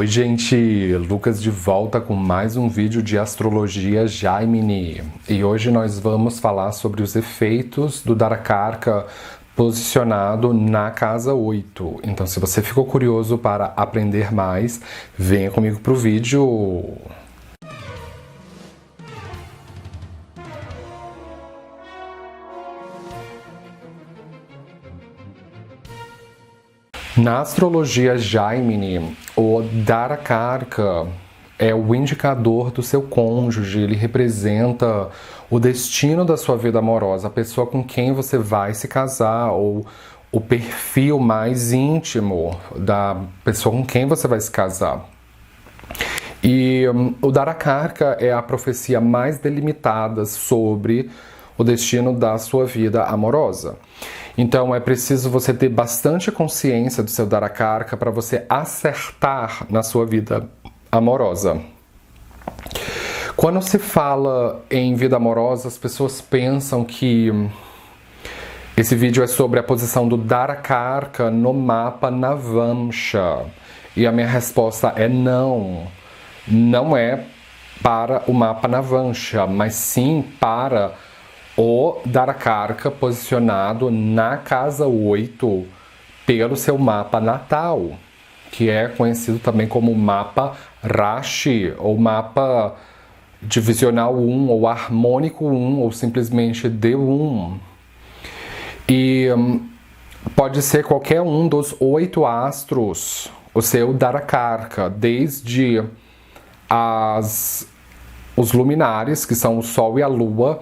Oi gente, Lucas de volta com mais um vídeo de astrologia Gemini. E hoje nós vamos falar sobre os efeitos do Darakarka posicionado na casa 8. Então se você ficou curioso para aprender mais, venha comigo pro vídeo. Na astrologia Gemini, o Darakarka é o indicador do seu cônjuge, ele representa o destino da sua vida amorosa, a pessoa com quem você vai se casar, ou o perfil mais íntimo da pessoa com quem você vai se casar. E o Darakarka é a profecia mais delimitada sobre o destino da sua vida amorosa. Então é preciso você ter bastante consciência do seu Darakarka para você acertar na sua vida amorosa. Quando se fala em vida amorosa, as pessoas pensam que esse vídeo é sobre a posição do Darakarka no mapa Navamsha. E a minha resposta é não. Não é para o mapa Navamsha, mas sim para o Darakarka posicionado na casa 8 pelo seu mapa natal, que é conhecido também como mapa Rashi, ou mapa divisional 1, ou harmônico 1, ou simplesmente D1. E pode ser qualquer um dos 8 astros, o seu Darakarka, desde os luminares, que são o Sol e a Lua,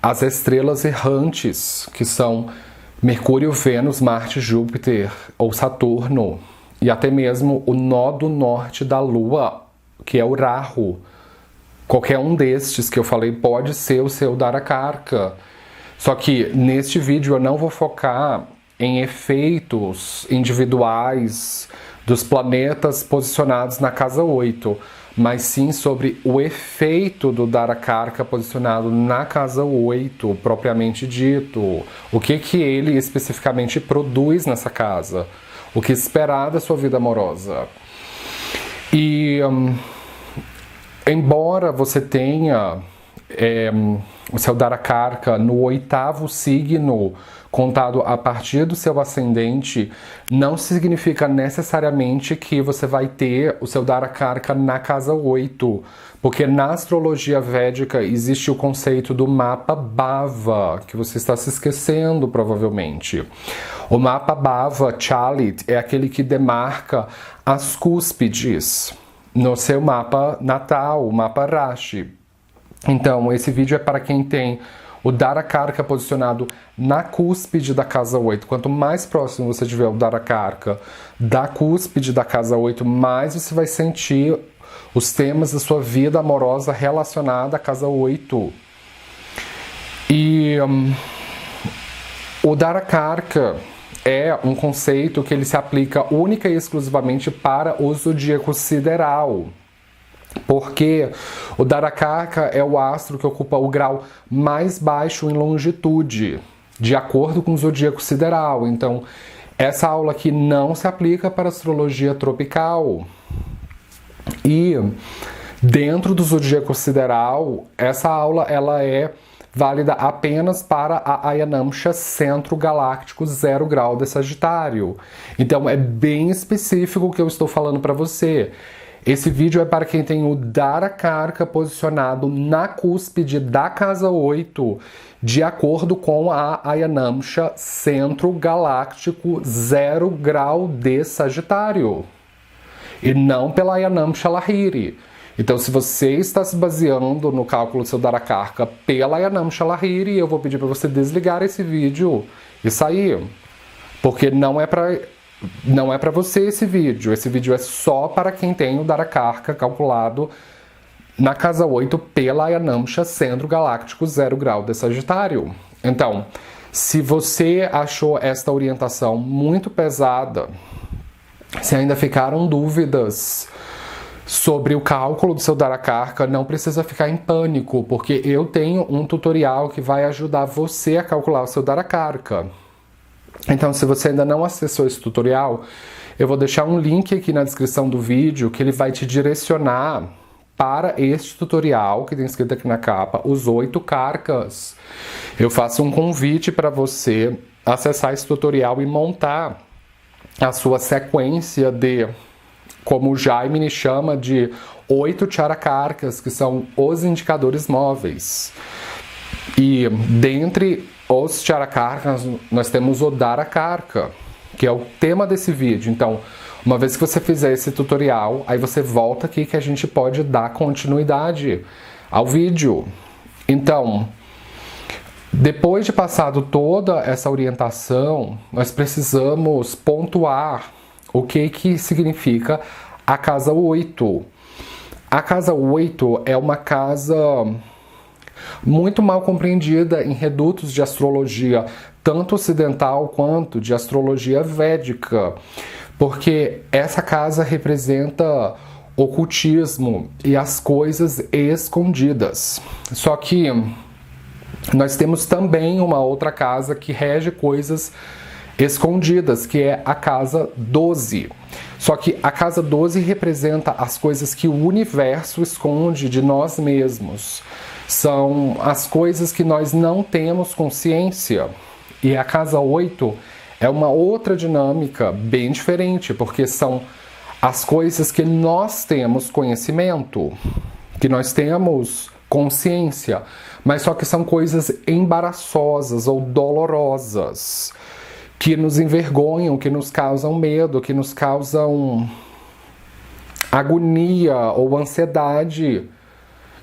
as estrelas errantes, que são Mercúrio, Vênus, Marte, Júpiter ou Saturno, e até mesmo o nó do norte da Lua, que é o Rahu. Qualquer um destes que eu falei pode ser o seu Darakarka. Só que neste vídeo eu não vou focar em efeitos individuais dos planetas posicionados na casa 8, mas sim sobre o efeito do Darakarka posicionado na casa 8, propriamente dito. O que ele especificamente produz nessa casa. O que esperar da sua vida amorosa. E embora você tenha o seu Darakarka no 8º signo, contado a partir do seu ascendente, não significa necessariamente que você vai ter o seu Darakarka na casa 8, porque na astrologia védica existe o conceito do mapa Bhava, que você está se esquecendo provavelmente. O mapa Bhava Chalit é aquele que demarca as cúspides no seu mapa natal, o mapa Rashi. Então, esse vídeo é para quem tem o Darakarka posicionado na cúspide da casa 8. Quanto mais próximo você tiver o Darakarka da cúspide da casa 8, mais você vai sentir os temas da sua vida amorosa relacionada à casa 8. E o Darakarka é um conceito que ele se aplica única e exclusivamente para o zodíaco sideral. Porque o Darakarka é o astro que ocupa o grau mais baixo em longitude, de acordo com o zodíaco sideral. Então, essa aula aqui não se aplica para a astrologia tropical. E dentro do zodíaco sideral, essa aula ela é válida apenas para a Ayanamsha Centro Galáctico 0 grau de Sagitário. Então, é bem específico o que eu estou falando para você. Esse vídeo é para quem tem o Darakarka posicionado na cúspide da casa 8, de acordo com a Ayanamsha Centro Galáctico 0 grau de Sagitário, e não pela Ayanamsha Lahiri. Então, se você está se baseando no cálculo do seu Darakarka pela Ayanamsha Lahiri, eu vou pedir para você desligar esse vídeo e sair, porque não é para você esse vídeo. Esse vídeo é só para quem tem o Darakarka calculado na casa 8 pela Ayanamsha Centro Galáctico 0 grau de Sagitário. Então, se você achou esta orientação muito pesada, se ainda ficaram dúvidas sobre o cálculo do seu Darakarka, não precisa ficar em pânico, porque eu tenho um tutorial que vai ajudar você a calcular o seu Darakarka. Então, se você ainda não acessou esse tutorial, Eu vou deixar um link aqui na descrição do vídeo que ele vai te direcionar para este tutorial que tem escrito aqui na capa, os 8 carcas. Eu faço um convite para você acessar esse tutorial e montar a sua sequência de, como o Jaime chama, de 8 charakarkas, que são os indicadores móveis. E dentre os charakarkas, nós temos o Dharakarka, que é o tema desse vídeo. Então, uma vez que você fizer esse tutorial, aí você volta aqui que a gente pode dar continuidade ao vídeo. Então, depois de passado toda essa orientação, nós precisamos pontuar o que significa a casa 8. A casa 8 é uma casa muito mal compreendida em redutos de astrologia, tanto ocidental quanto de astrologia védica, porque essa casa representa ocultismo e as coisas escondidas. Só que nós temos também uma outra casa que rege coisas escondidas, que é a casa 12. Só que a casa 12 representa as coisas que o universo esconde de nós mesmos. São as coisas que nós não temos consciência. E a casa 8 é uma outra dinâmica bem diferente, porque são as coisas que nós temos conhecimento, que nós temos consciência, mas só que são coisas embaraçosas ou dolorosas, que nos envergonham, que nos causam medo, que nos causam agonia ou ansiedade.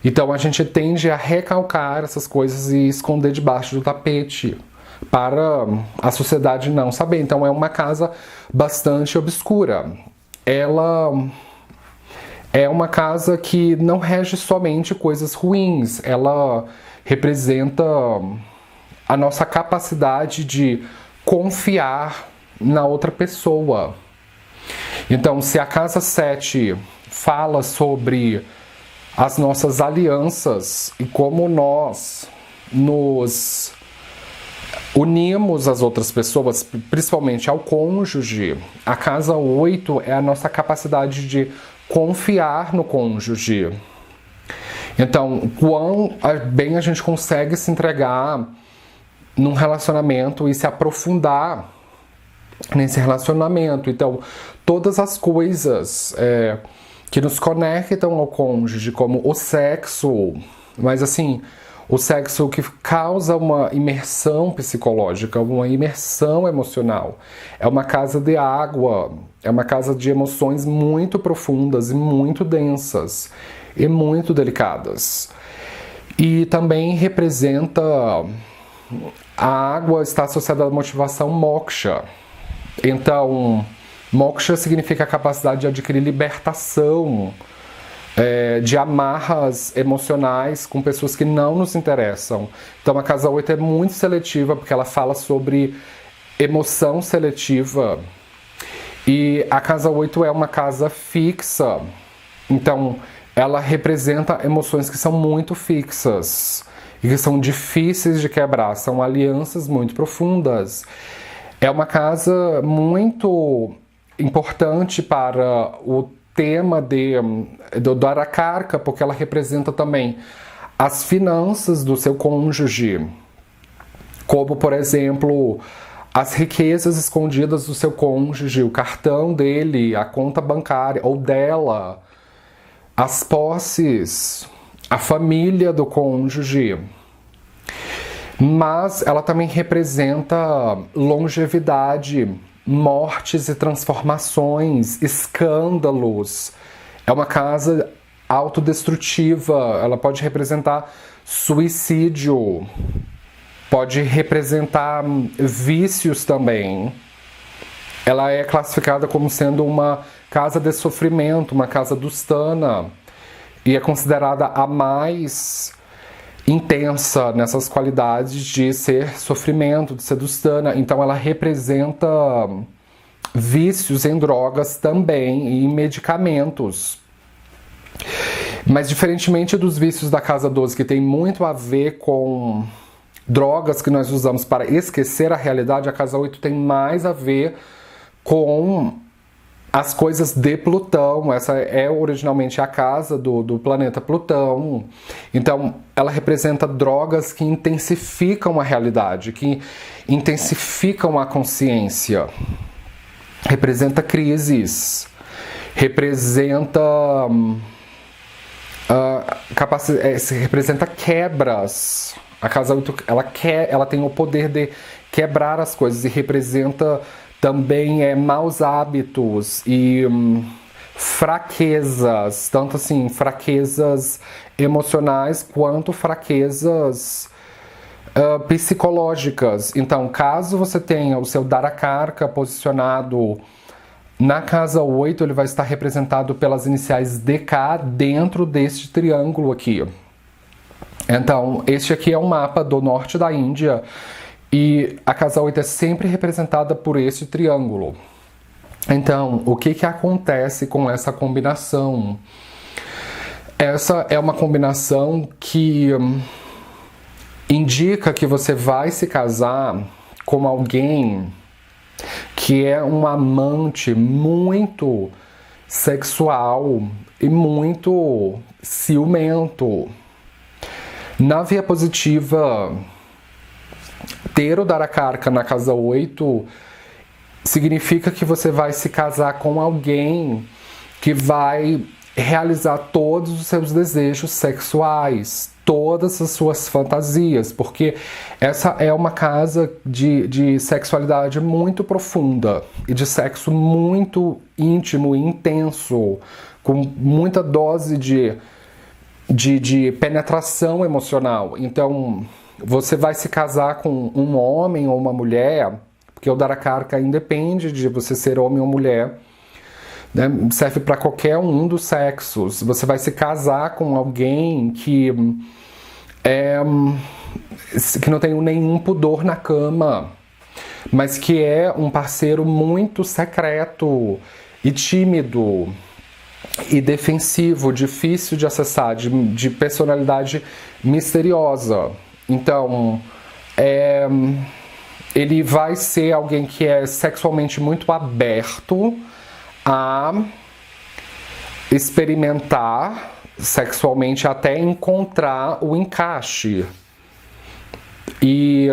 Então a gente tende a recalcar essas coisas e esconder debaixo do tapete para a sociedade não saber. Então é uma casa bastante obscura. Ela é uma casa que não rege somente coisas ruins. Ela representa a nossa capacidade de confiar na outra pessoa. Então, se a casa 7 fala sobre as nossas alianças e como nós nos unimos às outras pessoas, principalmente ao cônjuge, a casa 8 é a nossa capacidade de confiar no cônjuge. Então, quão bem a gente consegue se entregar num relacionamento e se aprofundar nesse relacionamento. Então, todas as coisas que nos conectam ao cônjuge, como o sexo, mas assim, o sexo que causa uma imersão psicológica, uma imersão emocional. É uma casa de água, é uma casa de emoções muito profundas e muito densas e muito delicadas. E também representa... A água está associada à motivação moksha. Então, moksha significa a capacidade de adquirir libertação de amarras emocionais com pessoas que não nos interessam. Então a casa 8 é muito seletiva, porque ela fala sobre emoção seletiva. E a casa 8 é uma casa fixa. Então ela representa emoções que são muito fixas e que são difíceis de quebrar, são alianças muito profundas. É uma casa muito importante para o tema do Dharakarka, porque ela representa também as finanças do seu cônjuge, como, por exemplo, as riquezas escondidas do seu cônjuge, o cartão dele, a conta bancária ou dela, as posses, a família do cônjuge. Mas ela também representa longevidade, mortes e transformações, escândalos. É uma casa autodestrutiva, ela pode representar suicídio, pode representar vícios também. Ela é classificada como sendo uma casa de sofrimento, uma casa dustana, e é considerada a mais intensa nessas qualidades de ser sofrimento, de ser dustana. Então ela representa vícios em drogas também e em medicamentos. Mas diferentemente dos vícios da casa 12, que tem muito a ver com drogas que nós usamos para esquecer a realidade, a casa 8 tem mais a ver com as coisas de Plutão. Essa é originalmente a casa do planeta Plutão. Então, ela representa drogas que intensificam a realidade, que intensificam a consciência. Representa crises, representa representa quebras. A casa 8, ela tem o poder de quebrar as coisas e representa também maus hábitos e fraquezas, tanto assim, fraquezas emocionais quanto fraquezas psicológicas. Então, caso você tenha o seu Dharakarka posicionado na casa 8, ele vai estar representado pelas iniciais DK dentro deste triângulo aqui. Então, este aqui é um mapa do norte da Índia e a casa 8 é sempre representada por este triângulo. Então, o que acontece com essa combinação? Essa é uma combinação que indica que você vai se casar com alguém que é um amante muito sexual e muito ciumento. Na via positiva, ter o Dharakarka na casa 8 significa que você vai se casar com alguém que vai realizar todos os seus desejos sexuais, todas as suas fantasias, porque essa é uma casa de sexualidade muito profunda e de sexo muito íntimo e intenso, com muita dose de penetração emocional. Então, você vai se casar com um homem ou uma mulher, porque o Dharakarka independe de você ser homem ou mulher, né? Serve para qualquer um dos sexos. Você vai se casar com alguém que não tem nenhum pudor na cama, mas que é um parceiro muito secreto e tímido e defensivo, difícil de acessar, de personalidade misteriosa. Então, ele vai ser alguém que é sexualmente muito aberto a experimentar sexualmente até encontrar o encaixe. E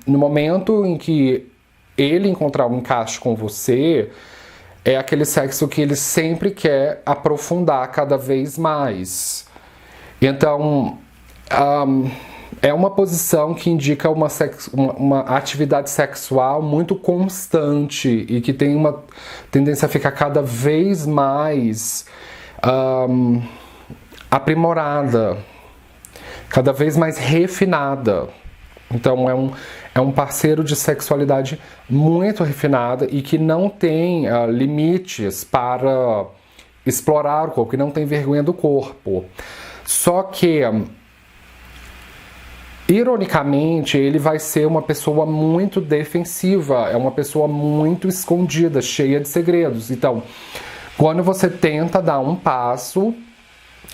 no momento em que ele encontrar um encaixe com você, é aquele sexo que ele sempre quer aprofundar cada vez mais. Então, é uma posição que indica uma atividade sexual muito constante e que tem uma tendência a ficar cada vez mais aprimorada, cada vez mais refinada. Então é um parceiro de sexualidade muito refinada e que não tem limites para explorar o corpo, que não tem vergonha do corpo. Só que, ironicamente, ele vai ser uma pessoa muito defensiva, é uma pessoa muito escondida, cheia de segredos. Então, quando você tenta dar um passo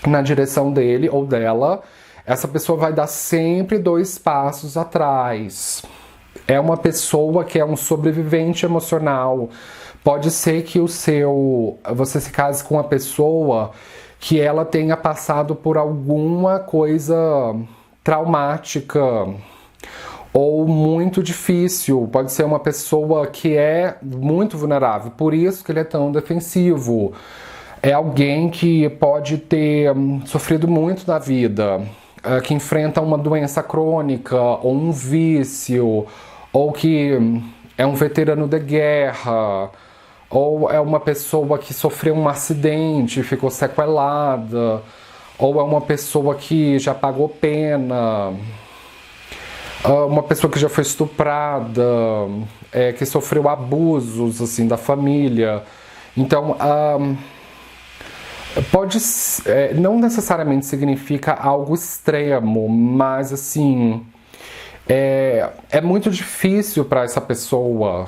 na direção dele ou dela, essa pessoa vai dar sempre 2 passos atrás. É uma pessoa que é um sobrevivente emocional. Pode ser que você se case com uma pessoa que ela tenha passado por alguma coisa traumática ou muito difícil. Pode ser uma pessoa que é muito vulnerável, por isso que ele é tão defensivo. É alguém que pode ter sofrido muito na vida, que enfrenta uma doença crônica ou um vício, ou que é um veterano de guerra, ou é uma pessoa que sofreu um acidente e ficou sequelada, ou é uma pessoa que já pagou pena, uma pessoa que já foi estuprada, que sofreu abusos assim, da família. Então, não necessariamente significa algo extremo, mas assim, é muito difícil para essa pessoa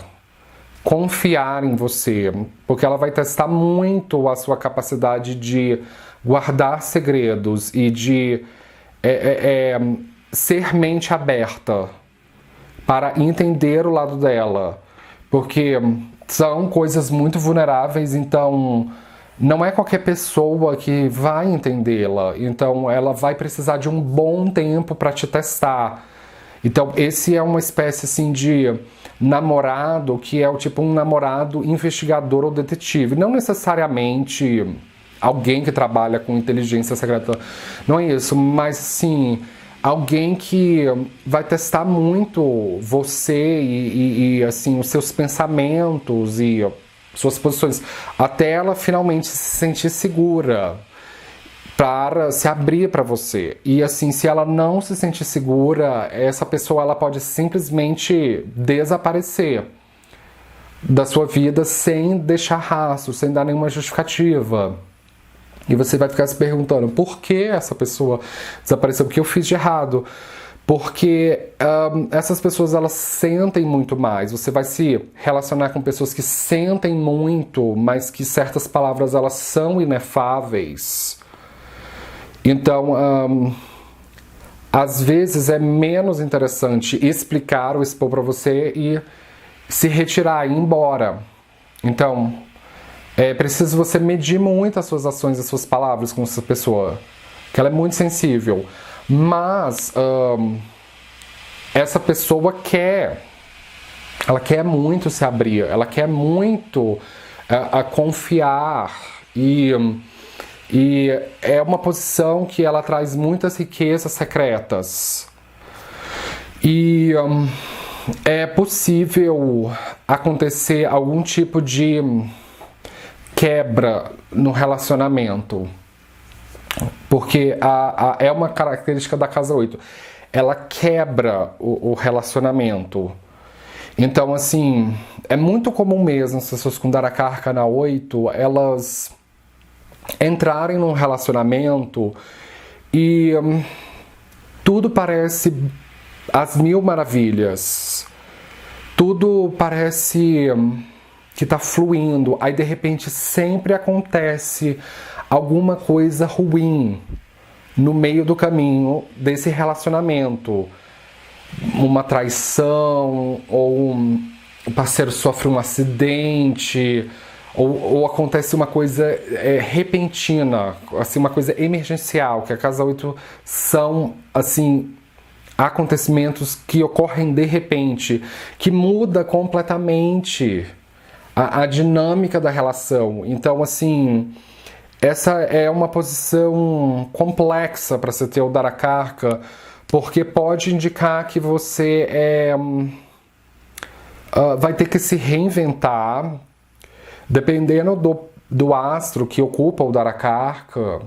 confiar em você, porque ela vai testar muito a sua capacidade de guardar segredos e de ser mente aberta para entender o lado dela. Porque são coisas muito vulneráveis, então não é qualquer pessoa que vai entendê-la. Então ela vai precisar de um bom tempo para te testar. Então esse é uma espécie assim de namorado que é o tipo um namorado investigador ou detetive. Não necessariamente alguém que trabalha com inteligência secreta, não é isso, mas sim alguém que vai testar muito você e assim os seus pensamentos e suas posições, até ela finalmente se sentir segura para se abrir para você. E assim, se ela não se sentir segura, essa pessoa ela pode simplesmente desaparecer da sua vida sem deixar rastro, sem dar nenhuma justificativa. E você vai ficar se perguntando, por que essa pessoa desapareceu? O que eu fiz de errado? Porque essas pessoas, elas sentem muito mais. Você vai se relacionar com pessoas que sentem muito, mas que certas palavras, elas são inefáveis. Então, às vezes é menos interessante explicar ou expor para você e se retirar e ir embora. Então, é preciso você medir muito as suas ações e as suas palavras com essa pessoa, que ela é muito sensível. Mas essa pessoa ela quer muito se abrir, ela quer muito confiar e é uma posição que ela traz muitas riquezas secretas. E é possível acontecer algum tipo de quebra no relacionamento. Porque é uma característica da casa 8. Ela quebra o relacionamento. Então, assim, é muito comum mesmo as pessoas com Dara Arcana 8, elas entrarem num relacionamento e tudo parece as mil maravilhas. Tudo parece que está fluindo. Aí, de repente, sempre acontece alguma coisa ruim no meio do caminho desse relacionamento. Uma traição, ou o parceiro sofre um acidente, ou acontece uma coisa repentina, assim, uma coisa emergencial, que a casa 8 são, assim, acontecimentos que ocorrem de repente, que muda completamente a dinâmica da relação. Então, assim, essa é uma posição complexa para você ter o Darakarka, porque pode indicar que você vai ter que se reinventar, dependendo do astro que ocupa o Darakarka.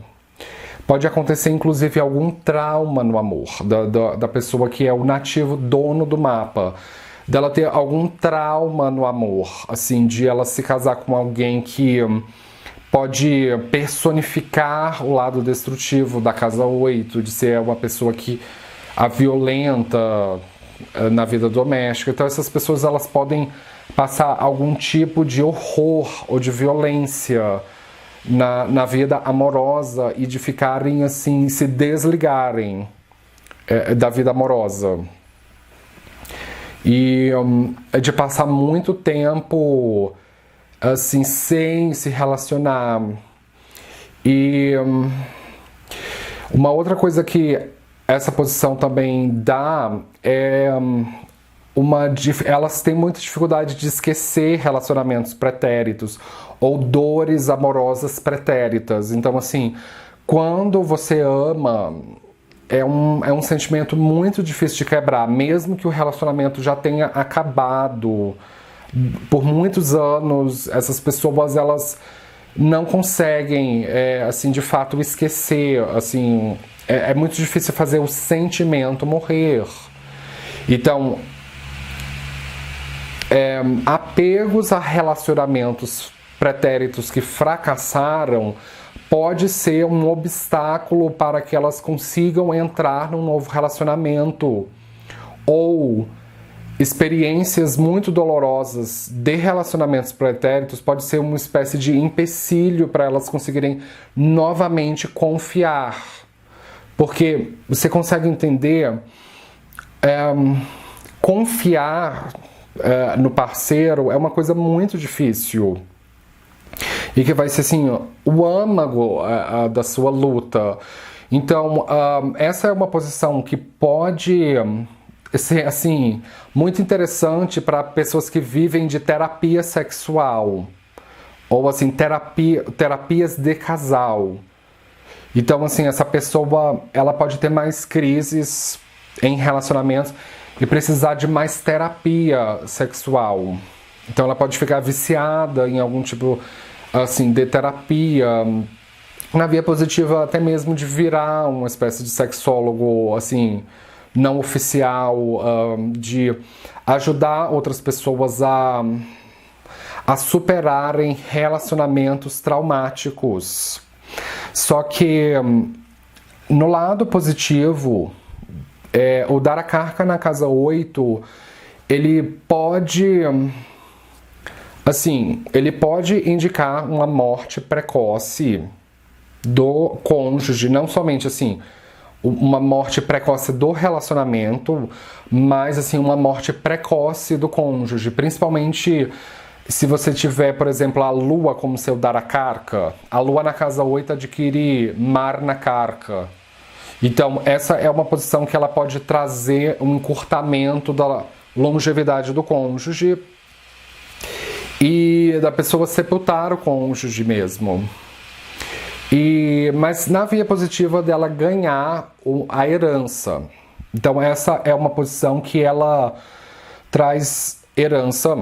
Pode acontecer, inclusive, algum trauma no amor da pessoa que é o nativo dono do mapa. Dela ter algum trauma no amor, assim, de ela se casar com alguém que pode personificar o lado destrutivo da casa 8, de ser uma pessoa que a violenta na vida doméstica. Então essas pessoas, elas podem passar algum tipo de horror ou de violência na vida amorosa e de ficarem assim, se desligarem da vida amorosa. E de passar muito tempo assim, sem se relacionar. E uma outra coisa que essa posição também dá é elas têm muita dificuldade de esquecer relacionamentos pretéritos ou dores amorosas pretéritas. Então, assim, quando você ama, é um sentimento muito difícil de quebrar, mesmo que o relacionamento já tenha acabado. Por muitos anos, essas pessoas, elas não conseguem, assim, de fato, esquecer. Assim, é muito difícil fazer o sentimento morrer. Então, apegos a relacionamentos pretéritos que fracassaram pode ser um obstáculo para que elas consigam entrar num novo relacionamento. Ou experiências muito dolorosas de relacionamentos pretéritos pode ser uma espécie de empecilho para elas conseguirem novamente confiar. Porque você consegue entender, confiar no parceiro é uma coisa muito difícil. E que vai ser assim, o âmago da sua luta. Então, essa é uma posição que pode ser assim, muito interessante para pessoas que vivem de terapia sexual. Ou assim, terapias de casal. Então, assim, essa pessoa, ela pode ter mais crises em relacionamentos e precisar de mais terapia sexual. Então, ela pode ficar viciada em algum tipo, assim, de terapia. Na via positiva, até mesmo de virar uma espécie de sexólogo, assim, não oficial, de ajudar outras pessoas a superarem relacionamentos traumáticos. Só que no lado positivo, o dar a carga na casa 8, ele pode indicar uma morte precoce do cônjuge, não somente assim, uma morte precoce do relacionamento, mas assim, uma morte precoce do cônjuge, principalmente se você tiver, por exemplo, a lua como seu darakarka. A lua na casa 8 adquire mar na karka. Então, essa é uma posição que ela pode trazer um encurtamento da longevidade do cônjuge e da pessoa sepultar o cônjuge mesmo. Mas na via positiva dela ganhar a herança. Então, essa é uma posição que ela traz herança.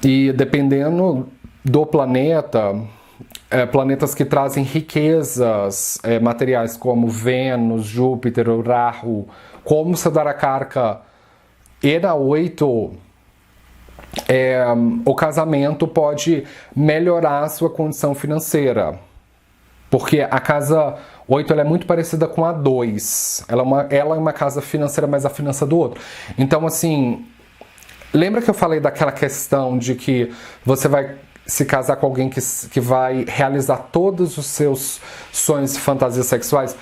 E dependendo do planeta, planetas que trazem riquezas materiais como Vênus, Júpiter, Rahu, como Siddharakarka e na 8, o casamento pode melhorar a sua condição financeira. Porque a casa 8 ela é muito parecida com a 2. Ela é uma casa financeira, mas a finança do outro. Então, assim, lembra que eu falei daquela questão de que você vai se casar com alguém que vai realizar todos os seus sonhos e fantasias sexuais?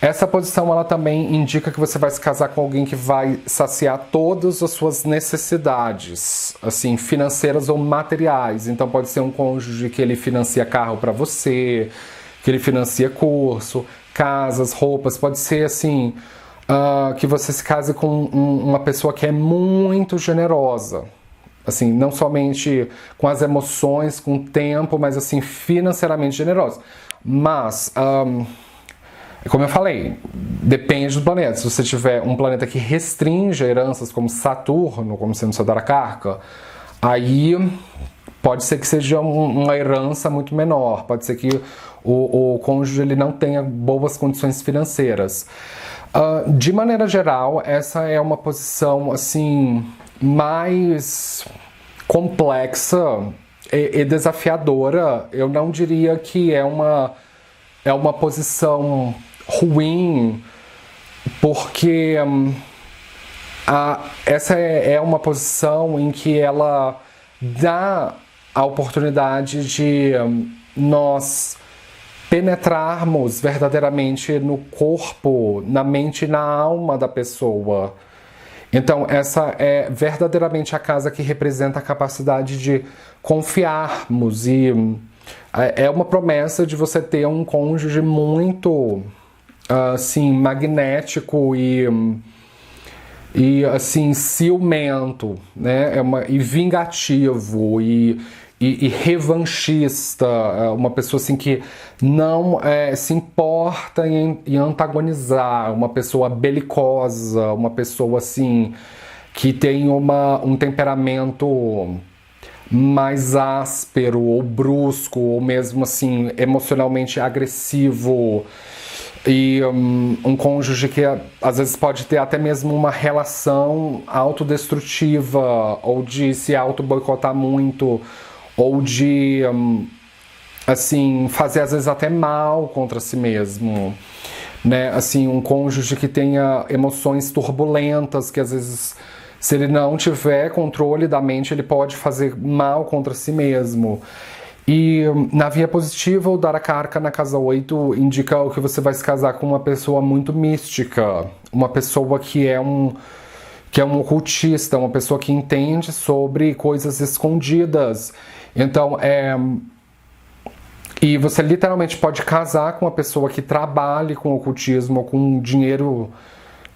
Essa posição ela também indica que você vai se casar com alguém que vai saciar todas as suas necessidades, assim, financeiras ou materiais. Então pode ser um cônjuge que ele financia carro para você, que ele financia curso, casas, roupas. Pode ser assim, que você se case com uma pessoa que é muito generosa. Assim, não somente com as emoções, com o tempo, mas assim, financeiramente generosa. Mas, como eu falei, depende do planeta. Se você tiver um planeta que restringe heranças, como Saturno, como sendo Siddharakarka, aí pode ser que seja uma herança muito menor. Pode ser que o cônjuge ele não tenha boas condições financeiras. De maneira geral, essa é uma posição assim mais complexa e desafiadora. Eu não diria que é uma posição ruim, porque essa é uma posição em que ela dá a oportunidade de nós penetrarmos verdadeiramente no corpo, na mente e na alma da pessoa. Então, essa é verdadeiramente a casa que representa a capacidade de confiarmos e é uma promessa de você ter um cônjuge muito, assim, magnético e assim, ciumento, né? E vingativo e revanchista, uma pessoa assim que não se importa em antagonizar, uma pessoa belicosa, uma pessoa assim que tem um temperamento mais áspero ou brusco, ou mesmo assim emocionalmente agressivo. E um cônjuge que às vezes pode ter até mesmo uma relação autodestrutiva, ou de se auto-boicotar muito, ou de assim, fazer às vezes até mal contra si mesmo, né? Assim, um cônjuge que tenha emoções turbulentas, que às vezes, se ele não tiver controle da mente, ele pode fazer mal contra si mesmo. E na via positiva, o Darakarka na casa 8 indica que você vai se casar com uma pessoa muito mística, uma pessoa que que é um ocultista, uma pessoa que entende sobre coisas escondidas. Então, e você literalmente pode casar com uma pessoa que trabalhe com ocultismo, com dinheiro,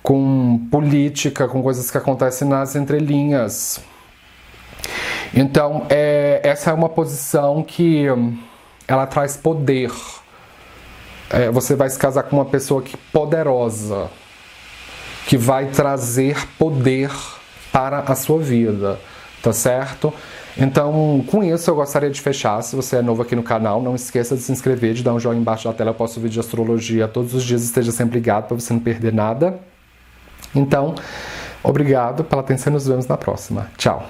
com política, com coisas que acontecem nas entrelinhas. Então, essa é uma posição que ela traz poder. Você vai se casar com uma pessoa poderosa, que vai trazer poder para a sua vida, tá certo? Então, com isso eu gostaria de fechar. Se você é novo aqui no canal, não esqueça de se inscrever, de dar um joinha embaixo da tela. Eu posto vídeo de astrologia todos os dias, esteja sempre ligado para você não perder nada. Então, obrigado pela atenção e nos vemos na próxima. Tchau!